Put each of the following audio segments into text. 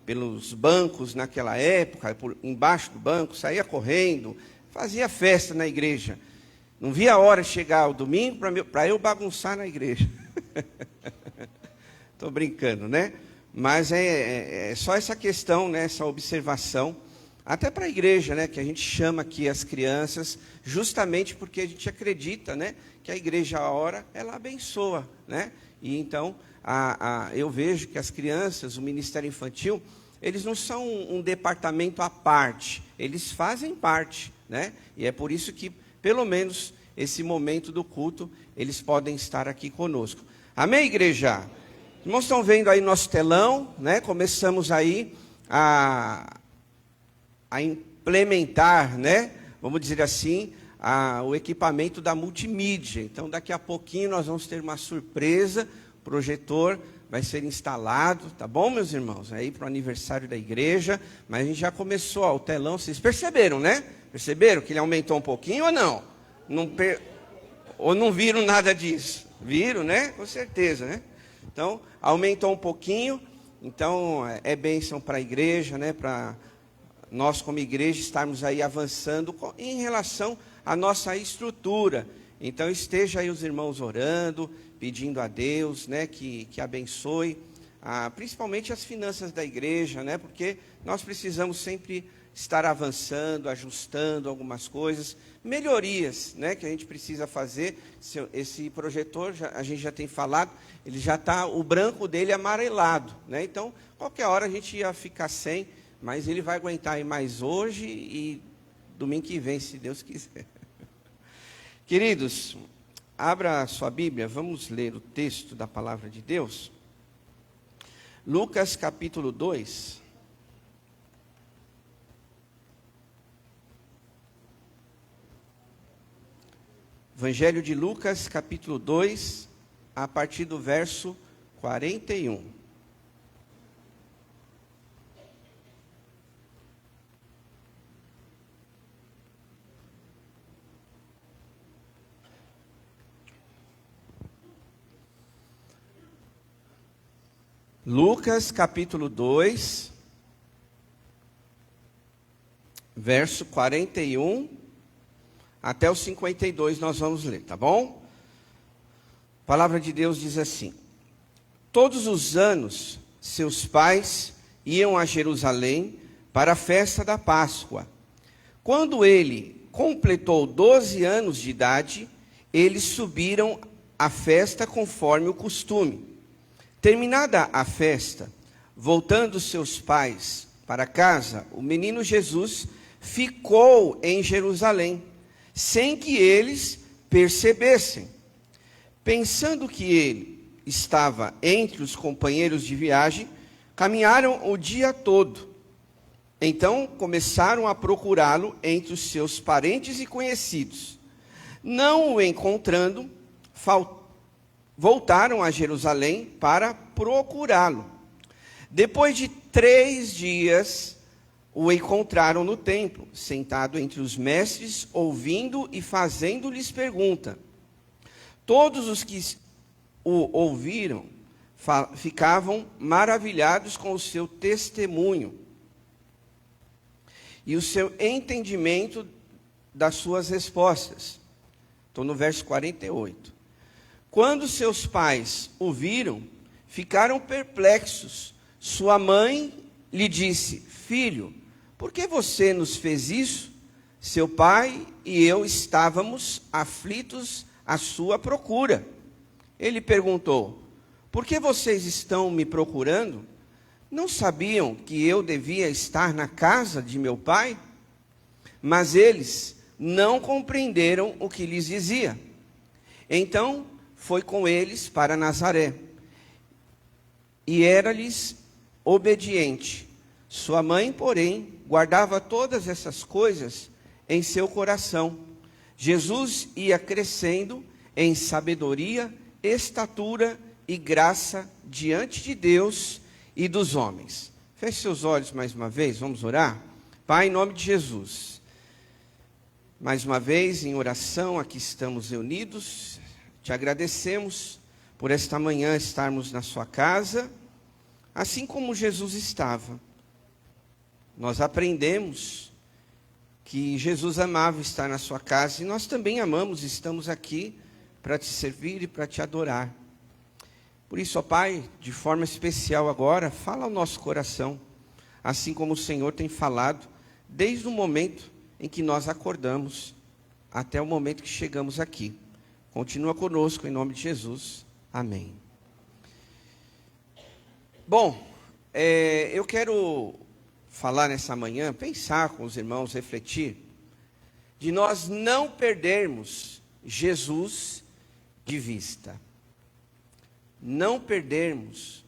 pelos bancos naquela época, embaixo do banco, saía correndo, fazia festa na igreja. Não via a hora de chegar o domingo para eu bagunçar na igreja. Estou brincando, né? Mas é só essa questão, né, essa observação, até para a igreja, né, que a gente chama aqui as crianças, justamente porque a gente acredita, né, que a igreja, a hora, ela abençoa, né? E então, eu vejo que as crianças, o Ministério Infantil, eles não são um departamento à parte, eles fazem parte, né? E é por isso que, pelo menos, esse momento do culto, eles podem estar aqui conosco. Amém, igreja? Os irmãos estão vendo aí nosso telão, né? Começamos aí a implementar, né? Vamos dizer assim, o equipamento da multimídia. Então, daqui a pouquinho nós vamos ter uma surpresa. O projetor vai ser instalado, tá bom, meus irmãos? Aí para o aniversário da igreja. Mas a gente já começou, ó, o telão, vocês perceberam, né? Perceberam que ele aumentou um pouquinho ou não? Ou não viram nada disso? Viram, né? Com certeza, né? Então, aumentou um pouquinho. Então, é bênção para a igreja, né? Para nós, como igreja, estarmos aí avançando em relação à nossa estrutura. Então, esteja aí os irmãos orando, pedindo a Deus, né? Que abençoe, principalmente as finanças da igreja, né? Porque nós precisamos sempre estar avançando, ajustando algumas coisas, melhorias, né, que a gente precisa fazer. Esse projetor, a gente já tem falado, ele já está, o branco dele amarelado, né? Então, qualquer hora a gente ia ficar sem, mas ele vai aguentar aí mais hoje e domingo que vem, se Deus quiser. Queridos, abra a sua Bíblia, vamos ler o texto da palavra de Deus. Lucas capítulo 2. Evangelho de Lucas, capítulo 2, a partir do verso 41. Lucas, capítulo 2, verso 41. Até os 52 nós vamos ler, tá bom? A palavra de Deus diz assim: todos os anos, seus pais iam a Jerusalém para a festa da Páscoa. Quando ele completou 12 anos de idade, eles subiram à festa conforme o costume. Terminada a festa, voltando seus pais para casa, o menino Jesus ficou em Jerusalém, sem que eles percebessem. Pensando que ele estava entre os companheiros de viagem, caminharam o dia todo. Então começaram a procurá-lo entre os seus parentes e conhecidos. Não o encontrando, voltaram a Jerusalém para procurá-lo. Depois de 3 dias, o encontraram no templo, sentado entre os mestres, ouvindo e fazendo-lhes pergunta. Todos os que o ouviram ficavam maravilhados com o seu testemunho e o seu entendimento das suas respostas. Estou no verso 48. Quando seus pais o viram, ficaram perplexos. Sua mãe lhe disse: filho, por que você nos fez isso? Seu pai e eu estávamos aflitos à sua procura. Ele perguntou: por que vocês estão me procurando? Não sabiam que eu devia estar na casa de meu pai? Mas eles não compreenderam o que lhes dizia. Então foi com eles para Nazaré, e era-lhes obediente. Sua mãe, porém, guardava todas essas coisas em seu coração. Jesus ia crescendo em sabedoria, estatura e graça diante de Deus e dos homens. Feche seus olhos mais uma vez, vamos orar? Pai, em nome de Jesus, mais uma vez em oração, aqui estamos reunidos, te agradecemos por esta manhã estarmos na sua casa, assim como Jesus estava. Nós aprendemos que Jesus amava estar na sua casa, e nós também amamos, estamos aqui para te servir e para te adorar. Por isso, ó Pai, de forma especial agora, fala ao nosso coração, assim como o Senhor tem falado, desde o momento em que nós acordamos, até o momento que chegamos aqui. Continua conosco, em nome de Jesus. Amém. Bom, eu quero falar nessa manhã, pensar com os irmãos, refletir, de nós não perdermos Jesus de vista. Não perdermos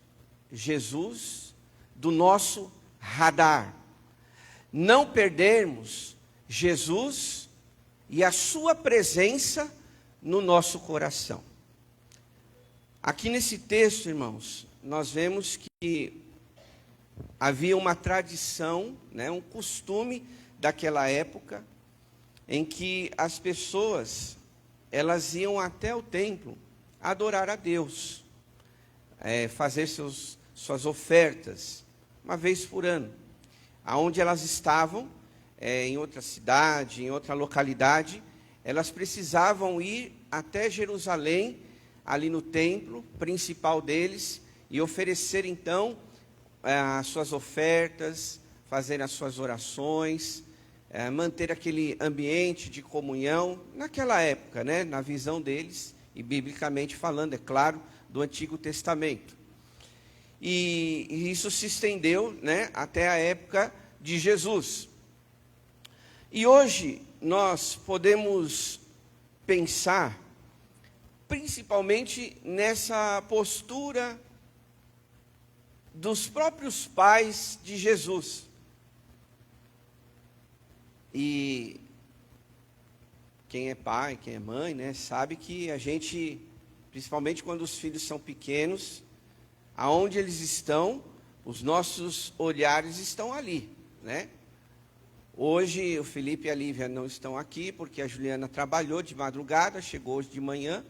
Jesus do nosso radar. Não perdermos Jesus e a sua presença no nosso coração. Aqui nesse texto, irmãos, nós vemos que havia uma tradição, um costume daquela época, em que as pessoas, elas iam até o templo adorar a Deus, fazer suas ofertas, uma vez por ano. Aonde elas estavam, em outra cidade, em outra localidade, elas precisavam ir até Jerusalém, ali no templo principal deles, e oferecer então as suas ofertas, fazer as suas orações, manter aquele ambiente de comunhão, naquela época, na visão deles, e biblicamente falando, é claro, do Antigo Testamento. E isso se estendeu até a época de Jesus. E hoje nós podemos pensar principalmente nessa postura dos próprios pais de Jesus. E quem é pai, quem é mãe, sabe que a gente, principalmente quando os filhos são pequenos, aonde eles estão, os nossos olhares estão ali, Hoje o Felipe e a Lívia não estão aqui, porque a Juliana trabalhou de madrugada, chegou hoje de manhã.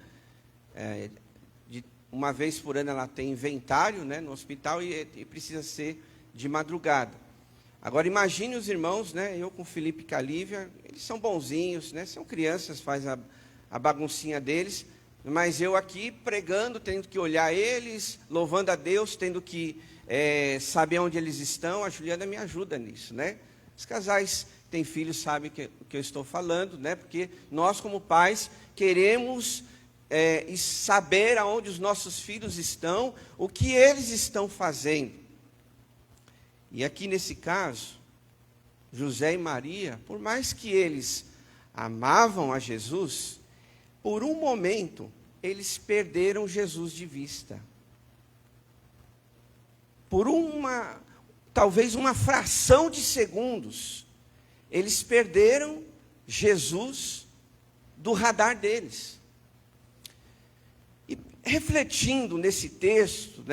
Uma vez por ano ela tem inventário, no hospital, e precisa ser de madrugada. Agora imagine os irmãos, eu com o Felipe e com a Lívia, eles são bonzinhos, são crianças, faz a baguncinha deles, mas eu aqui pregando, tendo que olhar eles, louvando a Deus, tendo que saber onde eles estão. A Juliana me ajuda nisso, Os casais que têm filhos sabem o que eu estou falando, porque nós como pais queremos saber aonde os nossos filhos estão, o que eles estão fazendo. E aqui nesse caso, José e Maria, por mais que eles amavam a Jesus, por um momento eles perderam Jesus de vista. Por talvez uma fração de segundos, eles perderam Jesus do radar deles. E refletindo nesse texto,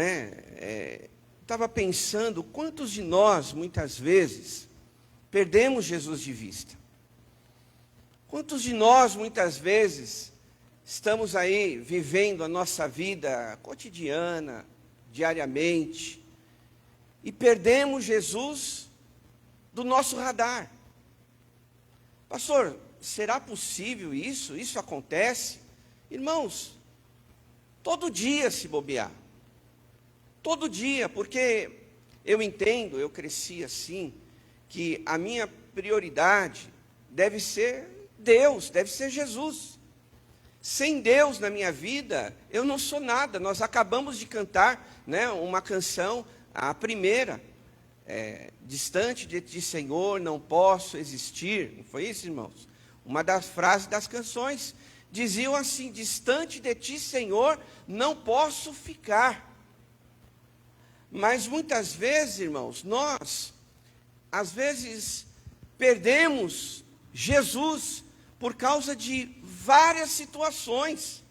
estava pensando quantos de nós, muitas vezes, perdemos Jesus de vista. Quantos de nós, muitas vezes, estamos aí vivendo a nossa vida cotidiana, diariamente, e perdemos Jesus do nosso radar. Pastor, será possível isso? Isso acontece? Irmãos, todo dia se bobear. Todo dia, porque eu entendo, eu cresci assim, que a minha prioridade deve ser Deus, deve ser Jesus. Sem Deus na minha vida, eu não sou nada. Nós acabamos de cantar uma canção, a primeira, distante de ti, Senhor, não posso existir. Não foi isso, irmãos? Uma das frases das canções diziam assim: distante de ti, Senhor, não posso ficar. Mas muitas vezes, irmãos, nós, às vezes, perdemos Jesus por causa de várias situações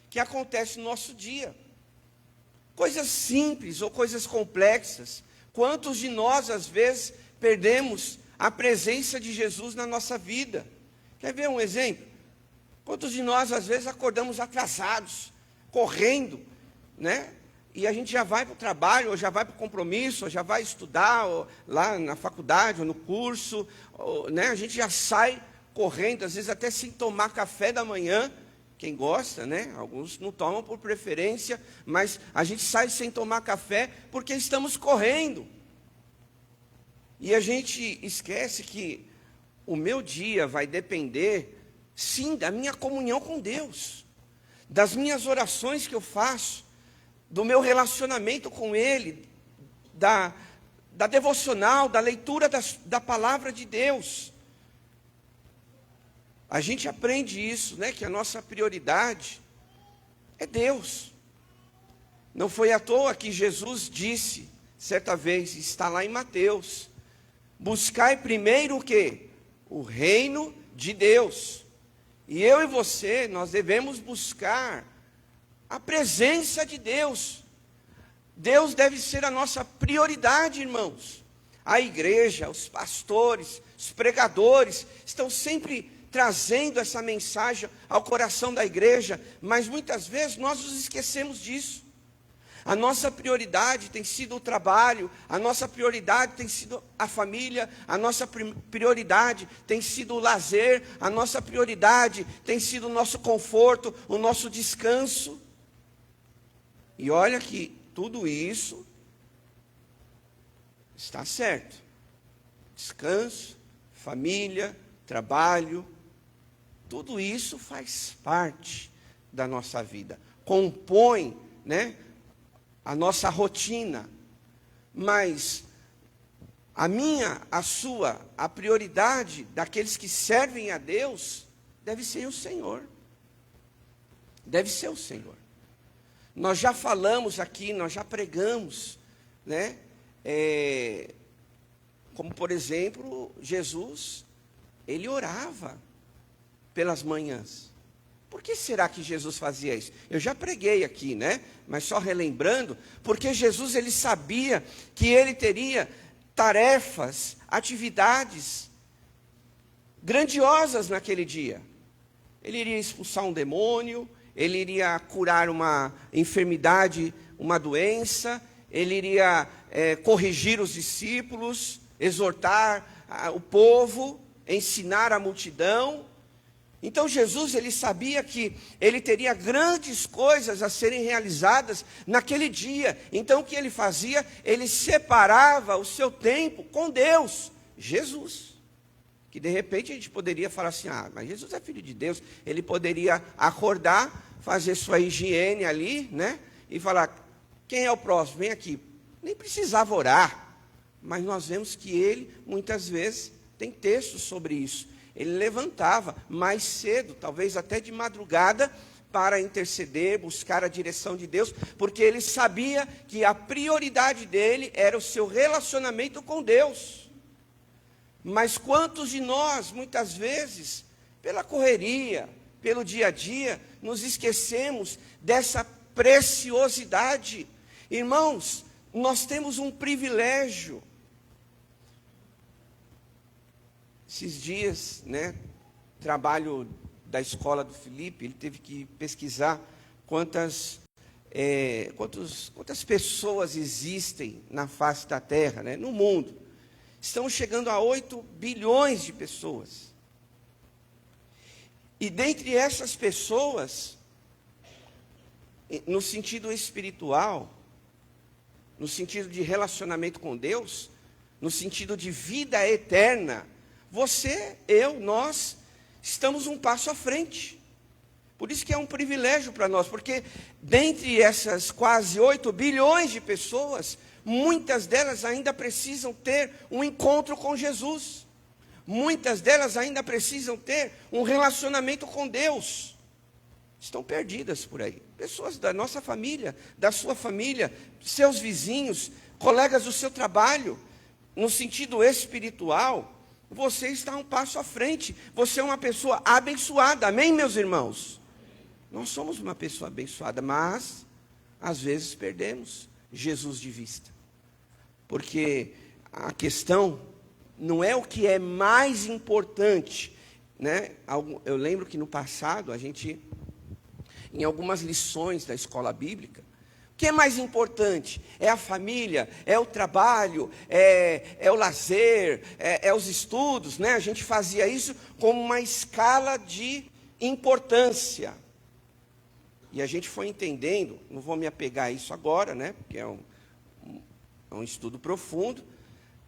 que acontecem no nosso dia. Coisas simples ou coisas complexas. Quantos de nós, às vezes, perdemos a presença de Jesus na nossa vida? Quer ver um exemplo? Quantos de nós, às vezes, acordamos atrasados, correndo, e a gente já vai para o trabalho, ou já vai para o compromisso, ou já vai estudar, ou lá na faculdade, ou no curso, né? A gente já sai correndo, às vezes até sem tomar café da manhã, quem gosta, né? Alguns não tomam por preferência, mas a gente sai sem tomar café porque estamos correndo. E a gente esquece que o meu dia vai depender, sim, da minha comunhão com Deus, das minhas orações que eu faço, do meu relacionamento com Ele, da devocional, da leitura da palavra de Deus. A gente aprende isso, né? Que a nossa prioridade é Deus. Não foi à toa que Jesus disse, certa vez, está lá em Mateus, buscai primeiro o quê? O reino de Deus. E eu e você, nós devemos buscar a presença de Deus. Deus deve ser a nossa prioridade, irmãos. A igreja, os pastores, os pregadores, estão sempre trazendo essa mensagem ao coração da igreja, mas muitas vezes nós nos esquecemos disso. A nossa prioridade tem sido o trabalho, a nossa prioridade tem sido a família, a nossa prioridade tem sido o lazer, a nossa prioridade tem sido o nosso conforto, o nosso descanso. E olha que tudo isso está certo. Descanso, família, trabalho, tudo isso faz parte da nossa vida, compõe, né, a nossa rotina. Mas a prioridade daqueles que servem a Deus deve ser o Senhor. Deve ser o Senhor. Nós já falamos aqui, nós já pregamos, né? Como por exemplo, Jesus, ele orava pelas manhãs. Por que será que Jesus fazia isso? Eu já preguei aqui, né? Mas só relembrando, porque Jesus, ele sabia que ele teria tarefas, atividades grandiosas naquele dia. Ele iria expulsar um demônio, ele iria curar uma enfermidade, uma doença, ele iria corrigir os discípulos, exortar o povo, ensinar a multidão. Então Jesus, ele sabia que ele teria grandes coisas a serem realizadas naquele dia. Então o que ele fazia? Ele separava o seu tempo com Deus, Jesus. Que de repente a gente poderia falar assim, mas Jesus é filho de Deus. Ele poderia acordar, fazer sua higiene ali, né? E falar, quem é o próximo? Vem aqui. Nem precisava orar. Mas nós vemos que ele, muitas vezes, tem textos sobre isso. Ele levantava mais cedo, talvez até de madrugada, para interceder, buscar a direção de Deus, porque ele sabia que a prioridade dele era o seu relacionamento com Deus. Mas quantos de nós, muitas vezes, pela correria, pelo dia a dia, nos esquecemos dessa preciosidade? Irmãos, nós temos um privilégio. Esses dias, né, trabalho da escola do Felipe, ele teve que pesquisar quantas pessoas existem na face da terra, né, no mundo. Estamos chegando a 8 bilhões de pessoas. E dentre essas pessoas, no sentido espiritual, no sentido de relacionamento com Deus, no sentido de vida eterna, você, eu, nós, estamos um passo à frente. Por isso que é um privilégio para nós, porque dentre essas quase 8 bilhões de pessoas, muitas delas ainda precisam ter um encontro com Jesus. Muitas delas ainda precisam ter um relacionamento com Deus. Estão perdidas por aí. Pessoas da nossa família, da sua família, seus vizinhos, colegas do seu trabalho, no sentido espiritual, você está um passo à frente. Você é uma pessoa abençoada. Amém, meus irmãos? Nós somos uma pessoa abençoada, mas às vezes perdemos Jesus de vista. Porque a questão não é o que é mais importante, né? Eu lembro que no passado, em algumas lições da escola bíblica, O que é mais importante? É a família, é o trabalho, é o lazer, é os estudos, né? A gente fazia isso como uma escala de importância. E a gente foi entendendo, não vou me apegar a isso agora, né? Porque é um estudo profundo,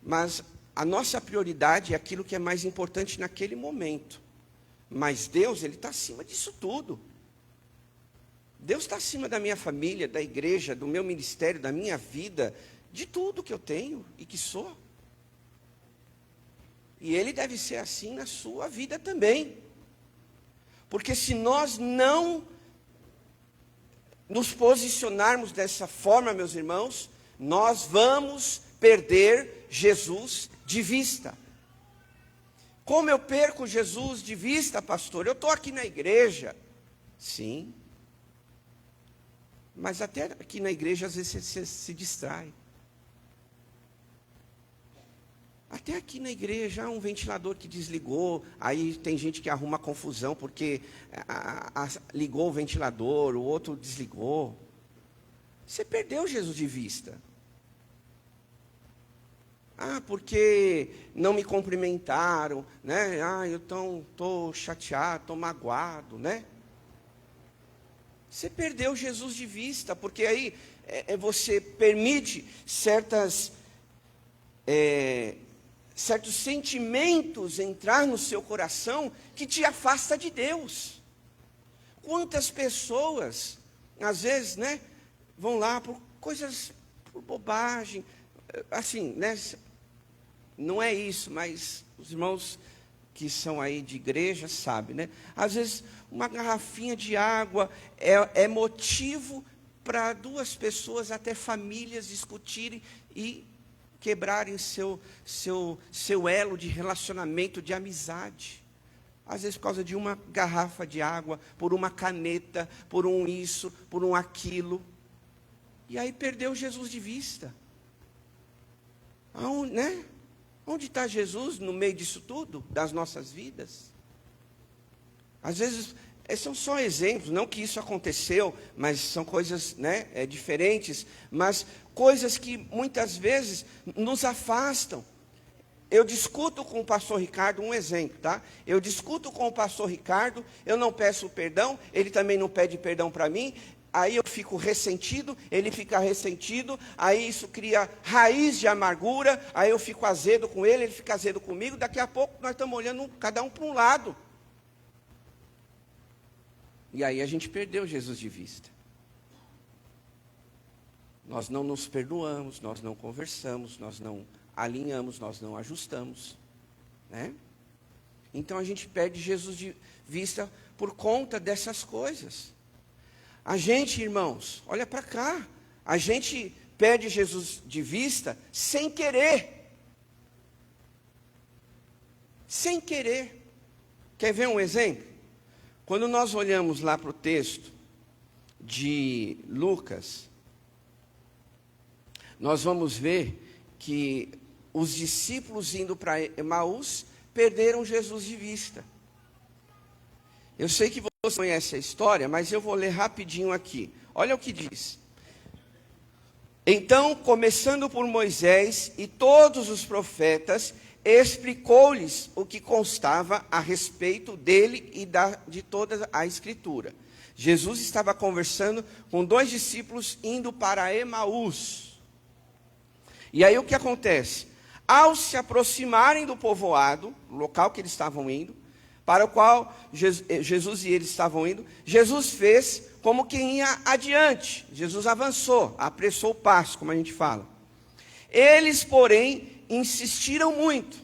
mas a nossa prioridade é aquilo que é mais importante naquele momento. Mas Deus, Ele está acima disso tudo. Deus está acima da minha família, da igreja, do meu ministério, da minha vida, de tudo que eu tenho e que sou. E Ele deve ser assim na sua vida também. Porque se nós não nos posicionarmos dessa forma, meus irmãos, nós vamos perder Jesus de vista. Como eu perco Jesus de vista, pastor? Eu estou aqui na igreja. Sim. Mas até aqui na igreja, às vezes, você se distrai. Até aqui na igreja, há um ventilador que desligou, aí tem gente que arruma confusão, porque ligou o ventilador, o outro desligou. Você perdeu Jesus de vista. Porque não me cumprimentaram, né? Eu estou chateado, estou magoado, né? Você perdeu Jesus de vista, porque aí você permite certos sentimentos entrar no seu coração que te afasta de Deus. Quantas pessoas, às vezes, né, vão lá por coisas, por bobagem, assim, né, não é isso, mas os irmãos que são aí de igreja sabem, né? Às vezes uma garrafinha de água é motivo para duas pessoas, até famílias, discutirem e quebrarem seu elo de relacionamento, de amizade. Às vezes por causa de uma garrafa de água, por uma caneta, por um isso, por um aquilo. E aí perdeu Jesus de vista. Né? Onde está Jesus no meio disso tudo, das nossas vidas? Às vezes, são só exemplos, não que isso aconteceu, mas são coisas, né, diferentes, mas coisas que muitas vezes nos afastam. Eu discuto com o pastor Ricardo, um exemplo, tá? Eu discuto com o pastor Ricardo, eu não peço perdão, ele também não pede perdão para mim, aí eu fico ressentido, ele fica ressentido, aí isso cria raiz de amargura, aí eu fico azedo com ele fica azedo comigo, daqui a pouco nós estamos olhando cada um para um lado. E aí a gente perdeu Jesus de vista. Nós não nos perdoamos, nós não conversamos, nós não alinhamos, nós não ajustamos, né? Então a gente perde Jesus de vista por conta dessas coisas. A gente, irmãos, olha para cá, a gente perde Jesus de vista sem querer. Sem querer. Quer ver um exemplo? Quando nós olhamos lá para o texto de Lucas, nós vamos ver que os discípulos indo para Emaús perderam Jesus de vista. Eu sei que você conhece a história, mas eu vou ler rapidinho aqui. Olha o que diz. Então, começando por Moisés e todos os profetas, explicou-lhes o que constava a respeito dele e de toda a Escritura. Jesus estava conversando com 2 discípulos indo para Emaús. E aí o que acontece? Ao se aproximarem do povoado, local que eles estavam indo, para o qual Jesus e eles estavam indo, Jesus fez como quem ia adiante. Jesus avançou, apressou o passo, como a gente fala. Eles, porém, insistiram muito.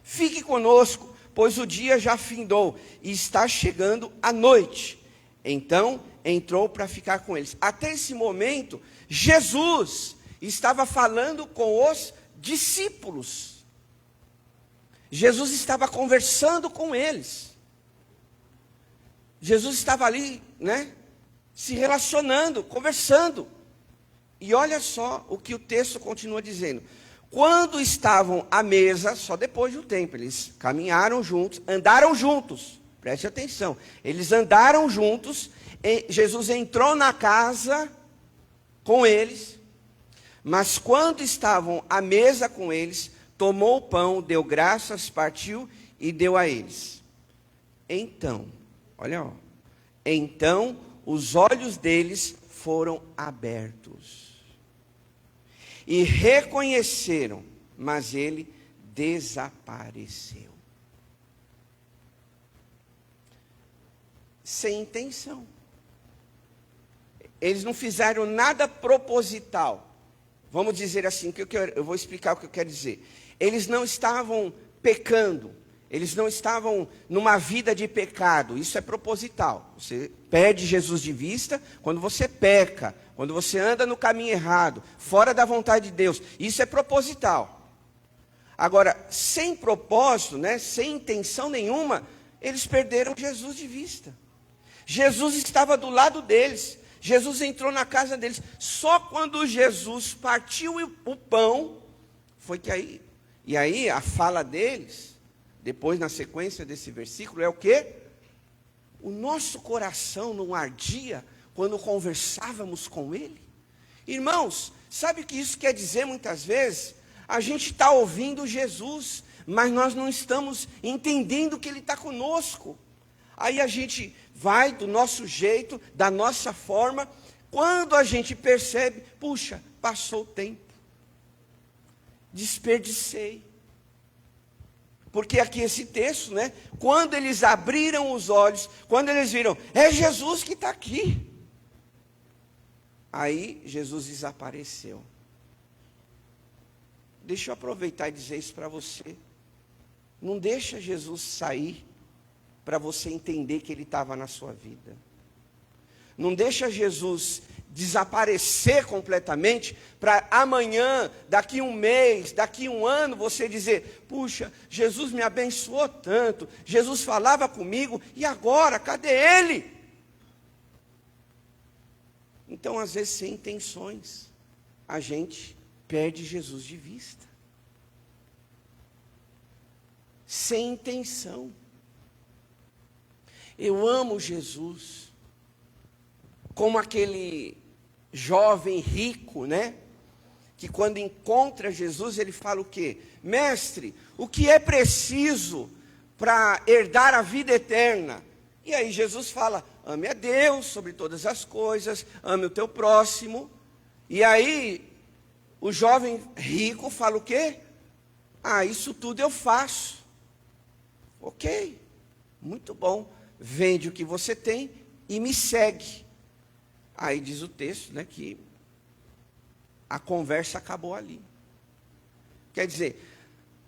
Fique conosco, pois o dia já findou e está chegando a noite. Então, entrou para ficar com eles. Até esse momento, Jesus estava falando com os discípulos. Jesus estava conversando com eles. Jesus estava ali, né, se relacionando, conversando. E olha só o que o texto continua dizendo. Quando estavam à mesa, só depois de um tempo, eles caminharam juntos, andaram juntos. Preste atenção. Eles andaram juntos, Jesus entrou na casa com eles, mas quando estavam à mesa com eles, tomou o pão, deu graças, partiu e deu a eles. Então, olha, então os olhos deles foram abertos e reconheceram, mas ele desapareceu. Sem intenção. Eles não fizeram nada proposital. Vamos dizer assim, eu vou explicar o que eu quero dizer. Eles não estavam pecando. Eles não estavam numa vida de pecado. Isso é proposital. Você perde Jesus de vista quando você peca, quando você anda no caminho errado, fora da vontade de Deus. Isso é proposital. Agora, sem propósito, né, sem intenção nenhuma, eles perderam Jesus de vista. Jesus estava do lado deles. Jesus entrou na casa deles. Só quando Jesus partiu o pão, foi que aí... E aí a fala deles, depois na sequência desse versículo, é o quê? O nosso coração não ardia quando conversávamos com ele? Irmãos, sabe o que isso quer dizer muitas vezes? A gente está ouvindo Jesus, mas nós não estamos entendendo que ele está conosco. Aí a gente vai do nosso jeito, da nossa forma. Quando a gente percebe, puxa, passou o tempo. Desperdicei. Porque aqui esse texto, né? Quando eles abriram os olhos, quando eles viram, é Jesus que está aqui. Aí Jesus desapareceu. Deixa eu aproveitar e dizer isso para você. Não deixa Jesus sair para você entender que ele estava na sua vida. Não deixa Jesus desaparecer completamente para amanhã, daqui um mês, daqui um ano, você dizer, puxa, Jesus me abençoou tanto, Jesus falava comigo, e agora, cadê ele? Então, às vezes, sem intenções, a gente perde Jesus de vista. Sem intenção. Eu amo Jesus, como aquele jovem rico, né? Que quando encontra Jesus, ele fala o quê? Mestre, o que é preciso para herdar a vida eterna? E aí Jesus fala, ame a Deus sobre todas as coisas, ame o teu próximo. E aí, o jovem rico fala o quê? Ah, isso tudo eu faço. Ok, muito bom. Vende o que você tem e me segue. Aí diz o texto, né, que a conversa acabou ali. Quer dizer,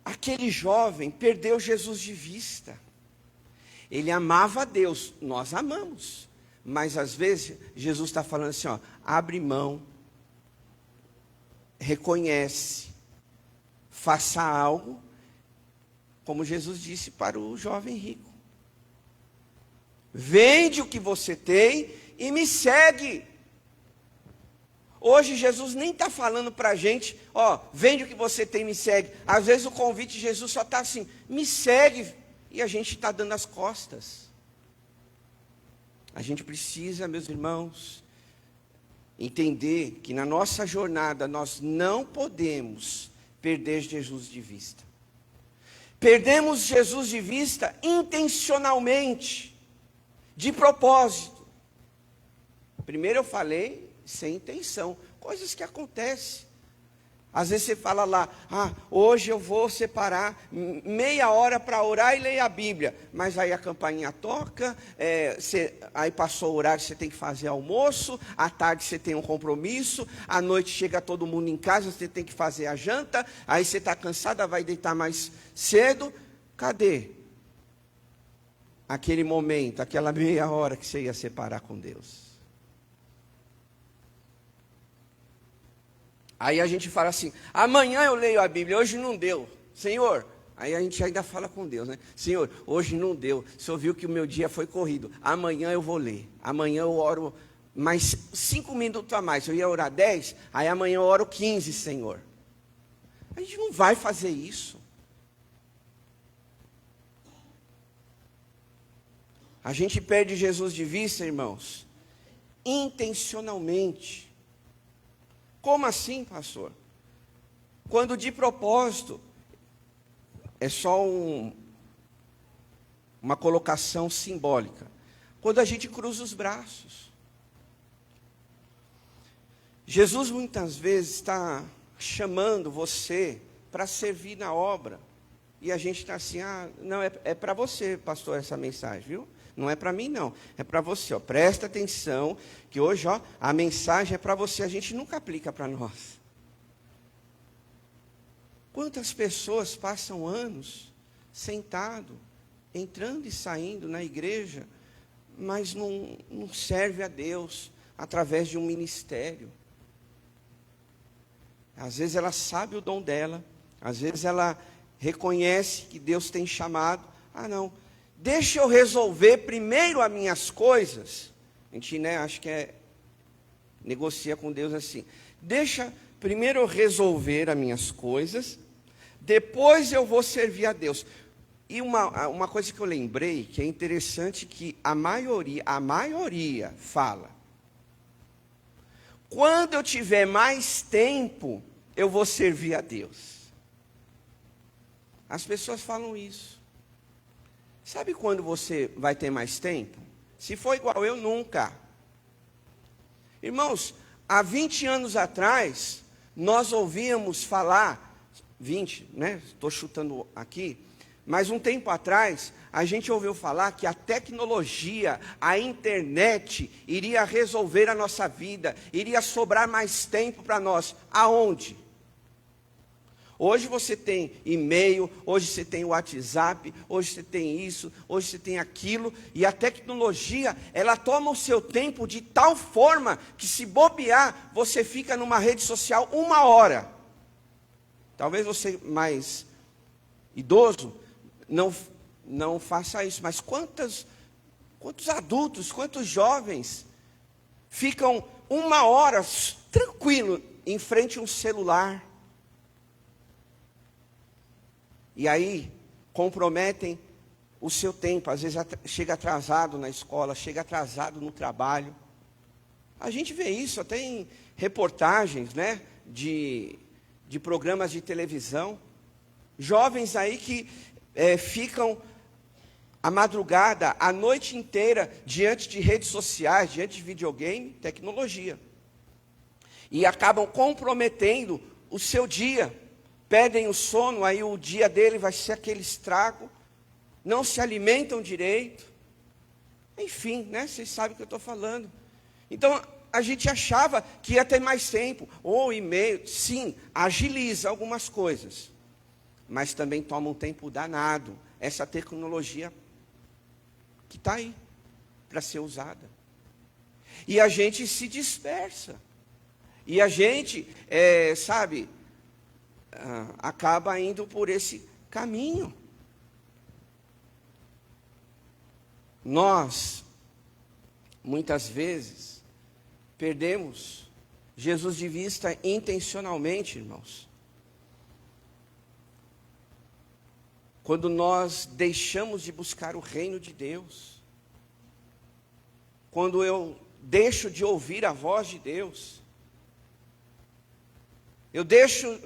aquele jovem perdeu Jesus de vista. Ele amava a Deus, nós amamos. Mas às vezes Jesus está falando assim, ó, abre mão, reconhece, faça algo, como Jesus disse para o jovem rico. Vende o que você tem e me segue. Hoje Jesus nem está falando para a gente, ó, vende o que você tem e me segue. Às vezes o convite de Jesus só está assim, me segue, e a gente está dando as costas. A gente precisa, meus irmãos, entender que na nossa jornada nós não podemos perder Jesus de vista. Perdemos Jesus de vista intencionalmente, de propósito. Primeiro eu falei sem intenção, coisas que acontecem. Às vezes você fala lá, hoje eu vou separar meia hora para orar e ler a Bíblia. Mas aí a campainha toca, aí passou o horário, você tem que fazer almoço, à tarde você tem um compromisso, à noite chega todo mundo em casa, você tem que fazer a janta, aí você está cansada, vai deitar mais cedo. Cadê aquele momento, aquela meia hora que você ia separar com Deus? Aí a gente fala assim, amanhã eu leio a Bíblia, hoje não deu. Senhor, aí a gente ainda fala com Deus, né? Senhor, hoje não deu, o Senhor viu que o meu dia foi corrido, amanhã eu vou ler, amanhã eu oro mais 5 minutos a mais, eu ia orar 10, aí amanhã eu oro 15, Senhor. A gente não vai fazer isso. A gente perde Jesus de vista, irmãos, intencionalmente. Como assim, pastor? Quando de propósito, é só uma colocação simbólica. Quando a gente cruza os braços. Jesus muitas vezes está chamando você para servir na obra. E a gente está assim, não, é para você, pastor, essa mensagem, viu? Não é para mim, não. É para você, ó. Presta atenção, que hoje, ó, a mensagem é para você. A gente nunca aplica para nós. Quantas pessoas passam anos sentado, entrando e saindo na igreja, mas não serve a Deus através de um ministério. Às vezes ela sabe o dom dela, às vezes ela reconhece que Deus tem chamado. Não, deixa eu resolver primeiro as minhas coisas. A gente, acho que negocia com Deus assim. Deixa primeiro eu resolver as minhas coisas, depois eu vou servir a Deus. E uma coisa que eu lembrei, que é interessante, que a maioria fala: quando eu tiver mais tempo, eu vou servir a Deus. As pessoas falam isso. Sabe quando você vai ter mais tempo? Se for igual eu, nunca. Irmãos, há 20 anos atrás, nós ouvíamos falar, 20, né? Estou chutando aqui. Mas um tempo atrás, a gente ouviu falar que a tecnologia, a internet, iria resolver a nossa vida, iria sobrar mais tempo para nós. Aonde? Hoje você tem e-mail, hoje você tem WhatsApp, hoje você tem isso, hoje você tem aquilo, e a tecnologia, ela toma o seu tempo de tal forma que, se bobear, você fica numa rede social 1 hora. Talvez você mais idoso não faça isso, mas quantos adultos, quantos jovens ficam 1 hora tranquilo em frente a um celular, e aí comprometem o seu tempo, às vezes chega atrasado na escola, chega atrasado no trabalho. A gente vê isso até em reportagens, né, de programas de televisão, jovens aí que ficam a madrugada, a noite inteira, diante de redes sociais, diante de videogame, tecnologia. E acabam comprometendo o seu dia. Perdem o sono, aí o dia dele vai ser aquele estrago. Não se alimentam direito. Enfim, né? Vocês sabem o que eu estou falando. Então, a gente achava que ia ter mais tempo. Ou e-mail, sim, agiliza algumas coisas. Mas também toma um tempo danado. Essa tecnologia que está aí para ser usada. E a gente se dispersa. E a gente, acaba indo por esse caminho. Nós, muitas vezes, perdemos Jesus de vista intencionalmente, irmãos. Quando nós deixamos de buscar o reino de Deus, quando eu deixo de ouvir a voz de Deus, eu deixo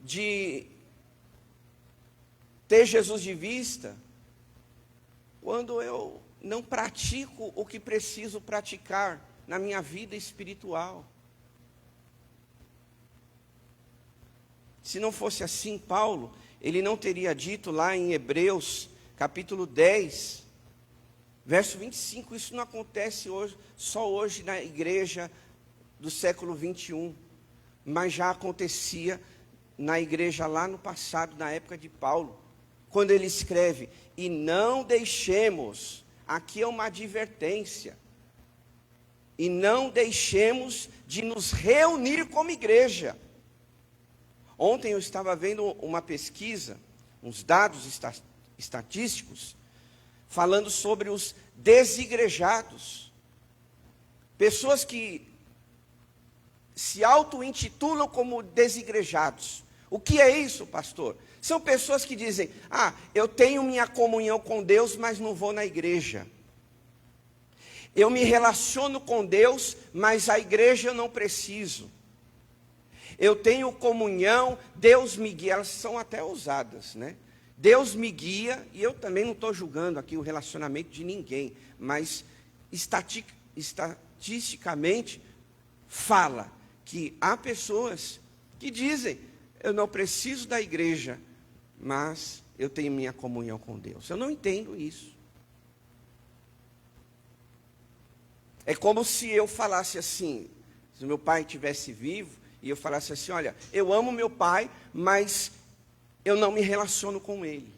de ter Jesus de vista, quando eu não pratico o que preciso praticar na minha vida espiritual. Se não fosse assim, Paulo, ele não teria dito lá em Hebreus, capítulo 10, verso 25, isso não acontece hoje, só hoje na igreja do século 21, mas já acontecia na igreja lá no passado, na época de Paulo, quando ele escreve: e não deixemos, aqui é uma advertência, e não deixemos de nos reunir como igreja. Ontem eu estava vendo uma pesquisa, uns dados estatísticos, falando sobre os desigrejados. Pessoas que se auto-intitulam como desigrejados. O que é isso, pastor? São pessoas que dizem: eu tenho minha comunhão com Deus, mas não vou na igreja. Eu me relaciono com Deus, mas a igreja eu não preciso. eu tenho comunhão, Deus me guia. Elas são até ousadas, né? Deus me guia, e eu também não estou julgando aqui o relacionamento de ninguém, mas estatisticamente fala que há pessoas que dizem, eu não preciso da igreja, mas eu tenho minha comunhão com Deus. Eu não entendo isso. É como se eu falasse assim, se meu pai estivesse vivo, e eu falasse assim, olha, eu amo meu pai, mas eu não me relaciono com ele.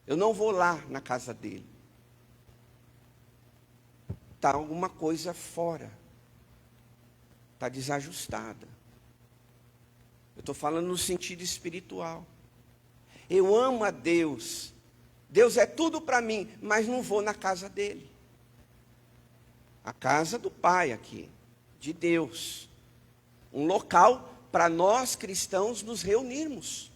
Eu não vou lá na casa dele. Está alguma coisa fora. Está desajustada. Eu estou falando no sentido espiritual. Eu amo a Deus. Deus é tudo para mim, mas não vou na casa dele. A casa do Pai aqui, de Deus. Um local para nós cristãos nos reunirmos.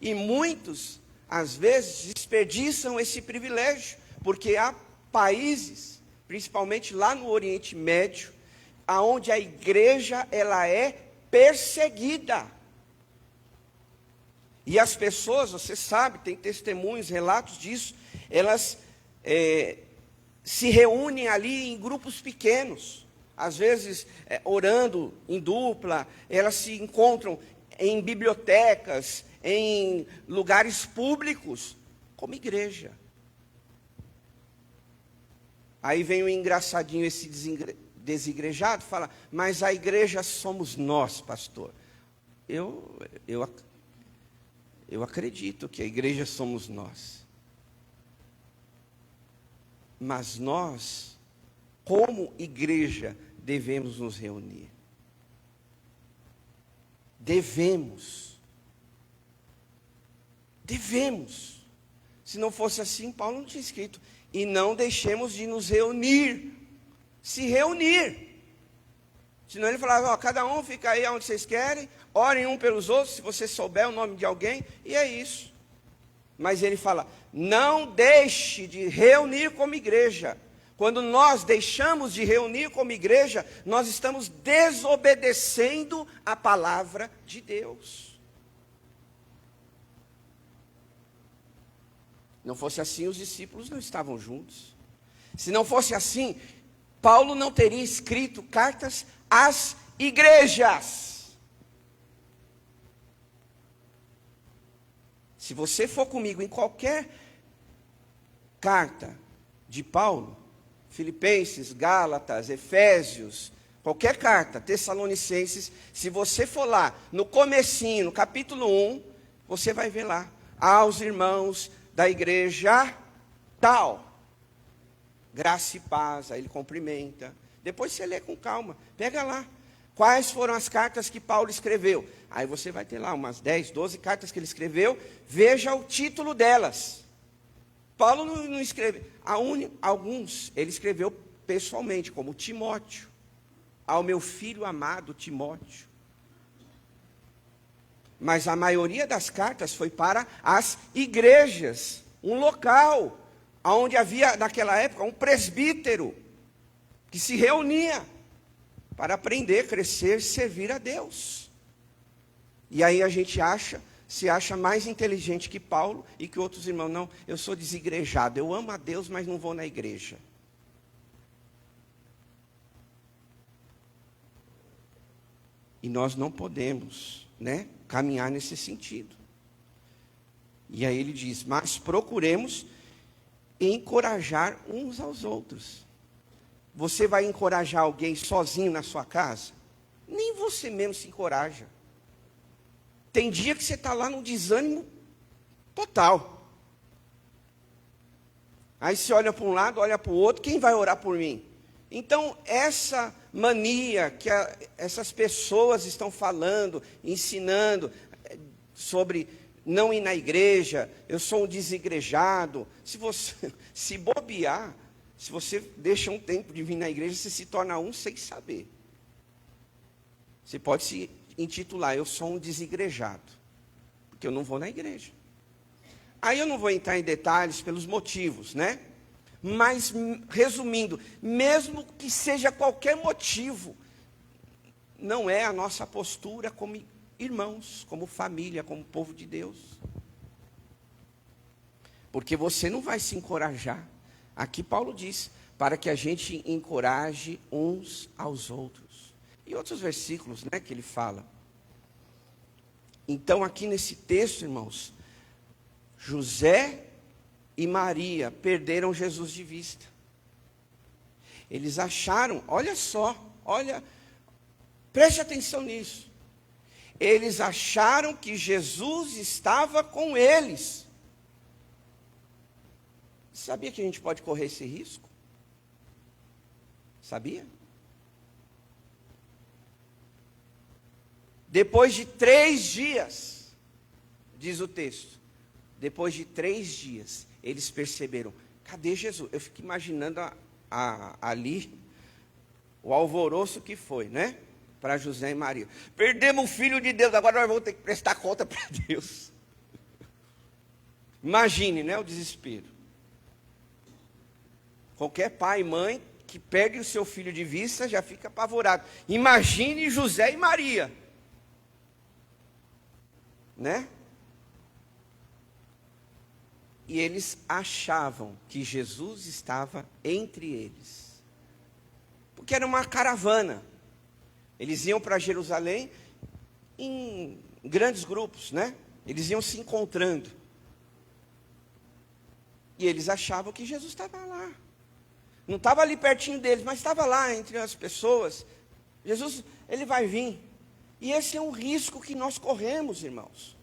E muitos, às vezes, desperdiçam esse privilégio, porque há países, principalmente lá no Oriente Médio, aonde a igreja ela é perseguida. E as pessoas, você sabe, tem testemunhos, relatos disso, elas se reúnem ali em grupos pequenos, às vezes orando em dupla, elas se encontram em bibliotecas, em lugares públicos, como igreja. Aí vem o engraçadinho, esse desigrejado, fala, mas a igreja somos nós, pastor. Eu acredito que a igreja somos nós. Mas nós, como igreja, devemos nos reunir. Devemos. Se não fosse assim, Paulo não tinha escrito. E não deixemos de nos reunir. Se reunir. Senão ele falava, ó, cada um fica aí onde vocês querem, orem um pelos outros, se você souber o nome de alguém, e é isso. Mas ele fala, não deixe de reunir como igreja. Quando nós deixamos de reunir como igreja, nós estamos desobedecendo a palavra de Deus. Não fosse assim, os discípulos não estavam juntos. Se não fosse assim, Paulo não teria escrito cartas às igrejas. Se você for comigo em qualquer carta de Paulo, Filipenses, Gálatas, Efésios, qualquer carta, Tessalonicenses, se você for lá, no comecinho, no capítulo 1, você vai ver lá, aos irmãos da igreja tal, graça e paz, aí ele cumprimenta, depois você lê com calma, pega lá, quais foram as cartas que Paulo escreveu, aí você vai ter lá umas 10, 12 cartas que ele escreveu, veja o título delas. Paulo não escreveu, alguns ele escreveu pessoalmente, como Timóteo, ao meu filho amado Timóteo. Mas a maioria das cartas foi para as igrejas, um local, onde havia naquela época um presbítero, que se reunia para aprender, crescer, servir a Deus. E aí a gente se acha mais inteligente que Paulo e que outros irmãos. Não, eu sou desigrejado, eu amo a Deus, mas não vou na igreja. E nós não podemos, caminhar nesse sentido. E aí ele diz, mas procuremos encorajar uns aos outros. Você vai encorajar alguém sozinho na sua casa? Nem você mesmo se encoraja. Tem dia que você está lá num desânimo total. Aí você olha para um lado, olha para o outro, quem vai orar por mim? Então, essa mania que essas pessoas estão falando, ensinando sobre não ir na igreja, eu sou um desigrejado. Se você se bobear, se você deixa um tempo de vir na igreja, você se torna um sem saber. Você pode se intitular, eu sou um desigrejado, porque eu não vou na igreja. Aí eu não vou entrar em detalhes pelos motivos, Mas, resumindo, mesmo que seja qualquer motivo, não é a nossa postura como irmãos, como família, como povo de Deus. Porque você não vai se encorajar. Aqui Paulo diz, para que a gente encoraje uns aos outros. E outros versículos, né, que ele fala. Então aqui nesse texto, irmãos, José e Maria perderam Jesus de vista. Eles acharam, olha só, preste atenção nisso. Eles acharam que Jesus estava com eles. Sabia que a gente pode correr esse risco? Sabia? Depois de 3 dias, diz o texto, depois de 3 dias, eles perceberam, cadê Jesus? Eu fico imaginando ali o alvoroço que foi, né? Para José e Maria. Perdemos o Filho de Deus, agora nós vamos ter que prestar conta para Deus. Imagine, né, o desespero. Qualquer pai e mãe que perde o seu filho de vista já fica apavorado. Imagine José e Maria. Né? E eles achavam que Jesus estava entre eles. Porque era uma caravana. Eles iam para Jerusalém em grandes grupos, né? Eles iam se encontrando. E eles achavam que Jesus estava lá. Não estava ali pertinho deles, mas estava lá entre as pessoas. Jesus, ele vai vir. E esse é um risco que nós corremos, irmãos.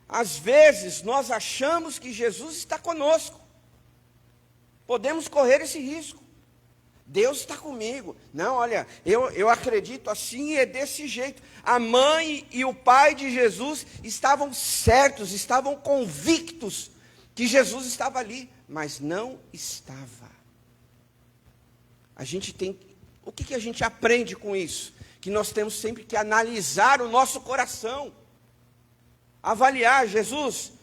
Às vezes, nós achamos que Jesus está conosco. Podemos correr esse risco. Deus está comigo. Não, olha, eu acredito assim e é desse jeito. A mãe e o pai de Jesus estavam certos, estavam convictos que Jesus estava ali, mas não estava. O que a gente aprende com isso? Que nós temos sempre que analisar o nosso coração. Avaliar, Jesus,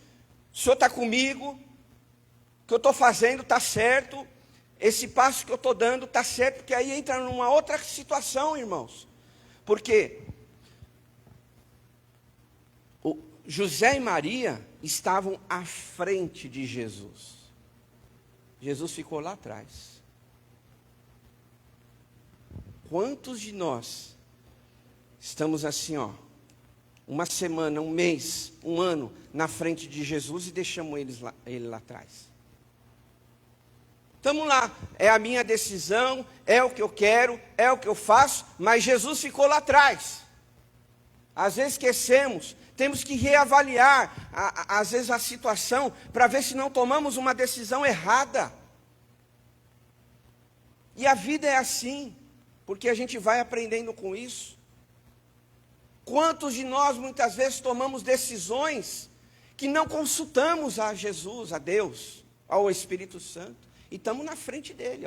o Senhor está comigo, o que eu estou fazendo está certo, esse passo que eu estou dando está certo, porque aí entra numa outra situação, irmãos. Porque José e Maria estavam à frente de Jesus. Jesus ficou lá atrás. Quantos de nós estamos assim, uma semana, um mês, um ano na frente de Jesus e deixamos ele lá atrás? Estamos lá, é a minha decisão, é o que eu quero, é o que eu faço, mas Jesus ficou lá atrás. Às vezes esquecemos, temos que reavaliar, às vezes, a situação, para ver se não tomamos uma decisão errada. E a vida é assim, porque a gente vai aprendendo com isso. Quantos de nós, muitas vezes, tomamos decisões que não consultamos a Jesus, a Deus, ao Espírito Santo, e estamos na frente dele,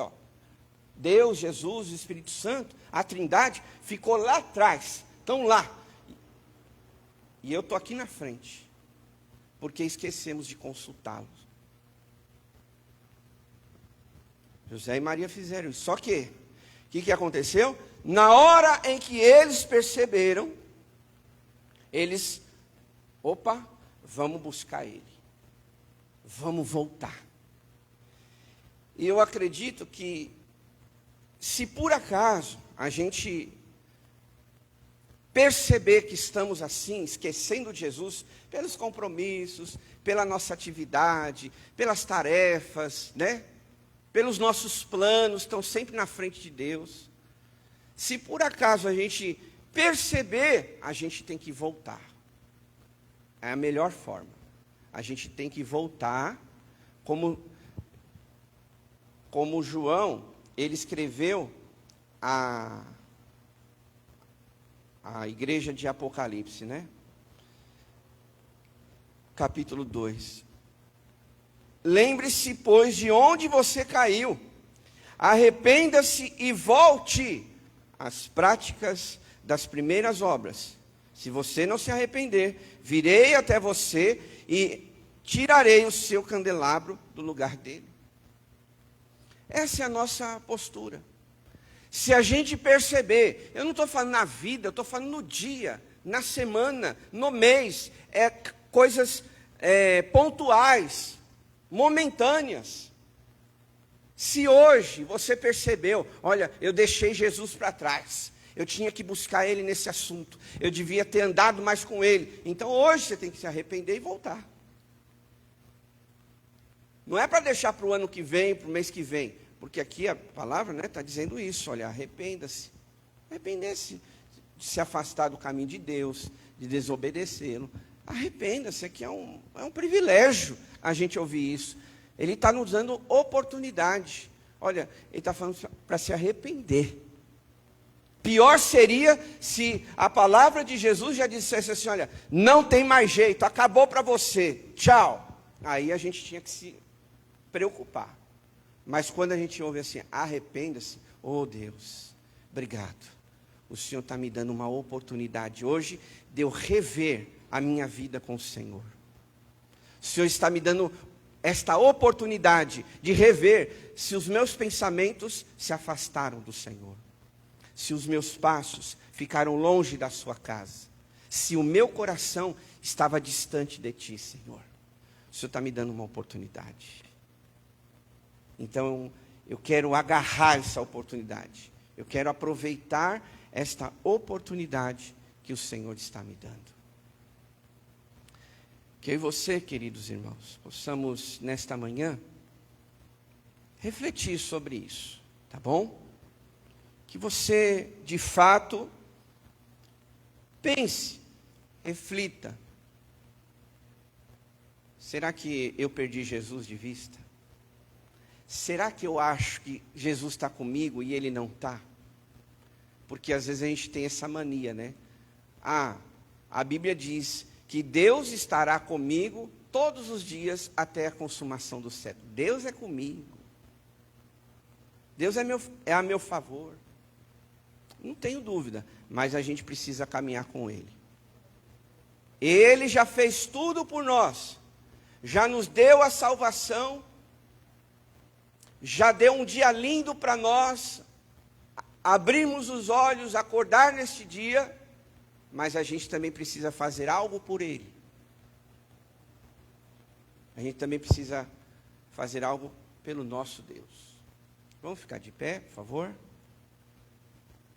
Deus, Jesus, o Espírito Santo, a Trindade, ficou lá atrás, estão lá. E eu estou aqui na frente, porque esquecemos de consultá-los. José e Maria fizeram isso. Só que, o que aconteceu? Na hora em que eles perceberam, vamos buscar ele. Vamos voltar. E eu acredito que, se por acaso a gente perceber que estamos assim, esquecendo de Jesus, pelos compromissos, pela nossa atividade, pelas tarefas, né? Pelos nossos planos, estão sempre na frente de Deus. Se por acaso a gente perceber, a gente tem que voltar. É a melhor forma. A gente tem que voltar, como João, ele escreveu a igreja de Apocalipse, né? Capítulo 2. Lembre-se, pois, de onde você caiu. Arrependa-se e volte às práticas das primeiras obras. Se você não se arrepender, virei até você e tirarei o seu candelabro do lugar dele. Essa é a nossa postura. Se a gente perceber, eu não estou falando na vida, eu estou falando no dia, na semana, no mês, coisas pontuais, momentâneas. Se hoje você percebeu, olha, eu deixei Jesus para trás, eu tinha que buscar Ele nesse assunto, eu devia ter andado mais com Ele, então hoje você tem que se arrepender e voltar. Não é para deixar para o ano que vem, para o mês que vem, porque aqui a palavra está dizendo isso, olha, arrependa-se. Arrependa-se de se afastar do caminho de Deus, de desobedecê-lo. Arrependa-se, aqui é um privilégio a gente ouvir isso. Ele está nos dando oportunidade. Olha, ele está falando para se arrepender. Pior seria se a palavra de Jesus já dissesse assim, olha, não tem mais jeito, acabou para você, tchau. Aí a gente tinha que se preocupar. Mas quando a gente ouve assim, arrependa-se, oh Deus, obrigado. O Senhor está me dando uma oportunidade hoje de eu rever a minha vida com o Senhor. O Senhor está me dando esta oportunidade de rever se os meus pensamentos se afastaram do Senhor. Se os meus passos ficaram longe da sua casa. Se o meu coração estava distante de ti, Senhor. O Senhor está me dando uma oportunidade. Então, eu quero agarrar essa oportunidade. Eu quero aproveitar esta oportunidade que o Senhor está me dando. Que eu e você, queridos irmãos, possamos, nesta manhã, refletir sobre isso, tá bom? Que você, de fato, pense, reflita. Será que eu perdi Jesus de vista? Será que eu acho que Jesus está comigo e Ele não está? Porque às vezes a gente tem essa mania, né? A Bíblia diz que Deus estará comigo todos os dias até a consumação do século. Deus é comigo. Deus é a meu favor. Não tenho dúvida, mas a gente precisa caminhar com Ele. Ele já fez tudo por nós. Já nos deu a salvação. Já deu um dia lindo para nós abrirmos os olhos, acordar neste dia, mas a gente também precisa fazer algo por Ele. A gente também precisa fazer algo pelo nosso Deus. Vamos ficar de pé, por favor,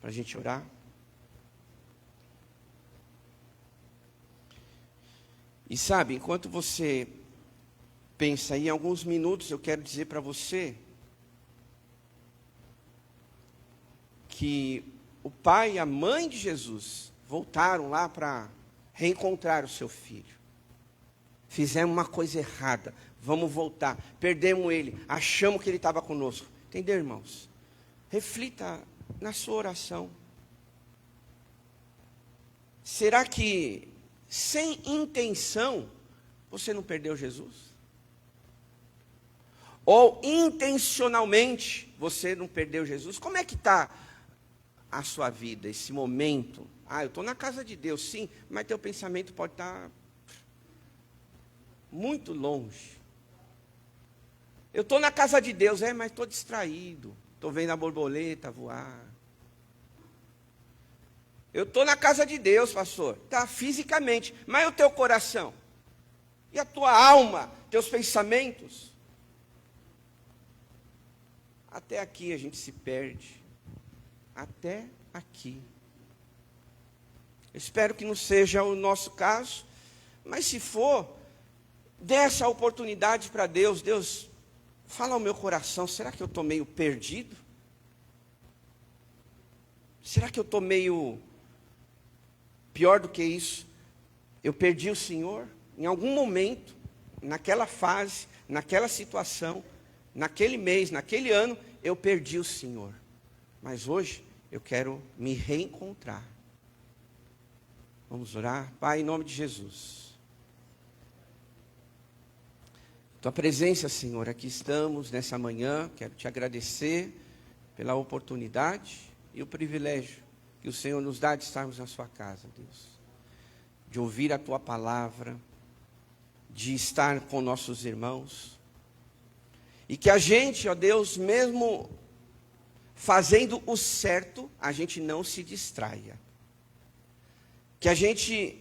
para a gente orar. E sabe, enquanto você pensa aí, em alguns minutos eu quero dizer para você que o pai e a mãe de Jesus voltaram lá para reencontrar o seu filho. Fizemos uma coisa errada, vamos voltar. Perdemos ele, achamos que ele estava conosco. Entendeu, irmãos? Reflita na sua oração. Será que, sem intenção, você não perdeu Jesus? Ou intencionalmente você não perdeu Jesus? Como é que está a sua vida, esse momento? Eu estou na casa de Deus, sim, mas teu pensamento pode estar muito longe. Eu estou na casa de Deus, mas estou distraído, estou vendo a borboleta voar. Eu estou na casa de Deus, pastor, tá, fisicamente, mas o teu coração? E a tua alma, teus pensamentos? Até aqui a gente se perde. Até aqui. Espero que não seja o nosso caso, mas se for, dê essa oportunidade para Deus. Deus, fala ao meu coração, será que eu estou meio perdido? Será que eu estou meio pior do que isso? Eu perdi o Senhor? Em algum momento, naquela fase, naquela situação, naquele mês, naquele ano, eu perdi o Senhor. Mas hoje, eu quero me reencontrar. Vamos orar? Pai, em nome de Jesus. Tua presença, Senhor, aqui estamos nessa manhã. Quero te agradecer pela oportunidade e o privilégio que o Senhor nos dá de estarmos na sua casa, Deus. De ouvir a tua palavra, de estar com nossos irmãos. E que a gente, ó Deus, mesmo fazendo o certo, a gente não se distraia. Que a gente,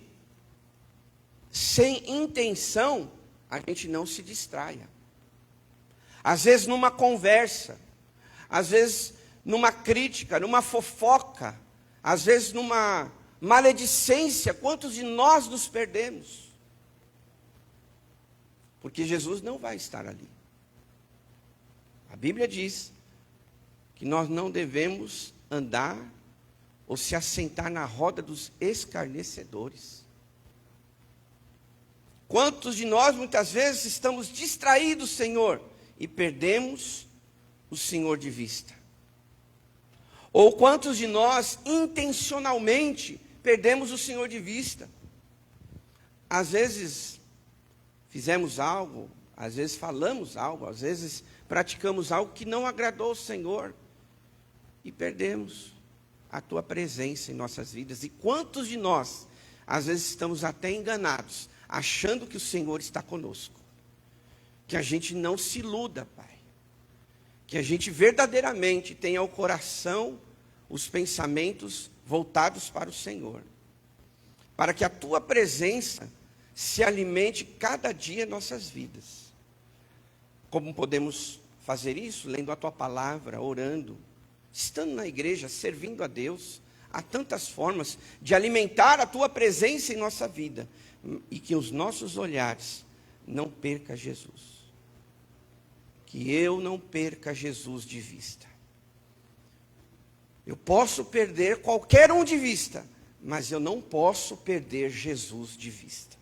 sem intenção, a gente não se distraia. Às vezes numa conversa, às vezes numa crítica, numa fofoca, às vezes numa maledicência, quantos de nós nos perdemos? Porque Jesus não vai estar ali. A Bíblia diz que nós não devemos andar ou se assentar na roda dos escarnecedores. Quantos de nós muitas vezes estamos distraídos, Senhor, e perdemos o Senhor de vista? Ou quantos de nós intencionalmente perdemos o Senhor de vista? Às vezes fizemos algo, às vezes falamos algo, às vezes praticamos algo que não agradou ao Senhor e perdemos a tua presença em nossas vidas. E quantos de nós, às vezes, estamos até enganados, achando que o Senhor está conosco? Que a gente não se iluda, Pai. Que a gente verdadeiramente tenha o coração, os pensamentos voltados para o Senhor. Para que a tua presença se alimente cada dia em nossas vidas. Como podemos fazer isso? Lendo a tua palavra, orando, estando na igreja, servindo a Deus. Há tantas formas de alimentar a tua presença em nossa vida. E que os nossos olhares não percam Jesus. Que eu não perca Jesus de vista. Eu posso perder qualquer um de vista, mas eu não posso perder Jesus de vista.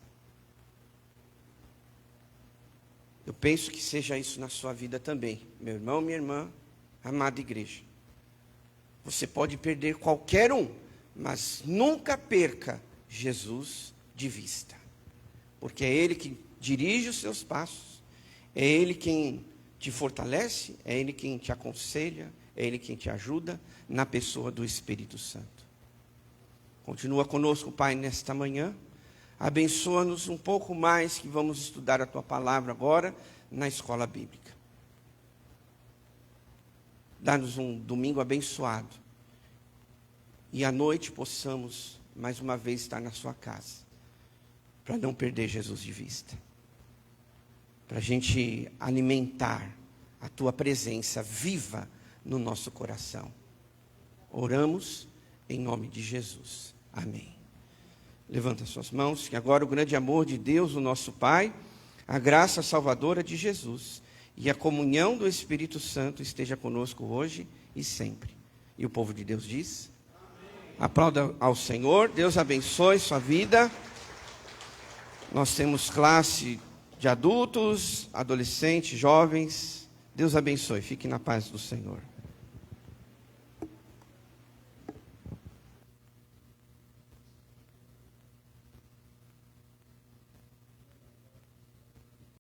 Eu penso que seja isso na sua vida também, meu irmão, minha irmã, amada igreja. Você pode perder qualquer um, mas nunca perca Jesus de vista. Porque é Ele que dirige os seus passos, é Ele quem te fortalece, é Ele quem te aconselha, é Ele quem te ajuda na pessoa do Espírito Santo. Continua conosco, Pai, nesta manhã. Abençoa-nos um pouco mais, que vamos estudar a Tua Palavra agora na escola bíblica. Dá-nos um domingo abençoado. E à noite possamos, mais uma vez, estar na Sua casa. Para não perder Jesus de vista. Para a gente alimentar a Tua presença viva no nosso coração. Oramos em nome de Jesus. Amém. Levanta suas mãos, que agora o grande amor de Deus, o nosso Pai, a graça salvadora de Jesus e a comunhão do Espírito Santo esteja conosco hoje e sempre. E o povo de Deus diz: amém. Aplauda ao Senhor. Deus abençoe sua vida. Nós temos classe de adultos, adolescentes, jovens. Deus abençoe. Fique na paz do Senhor.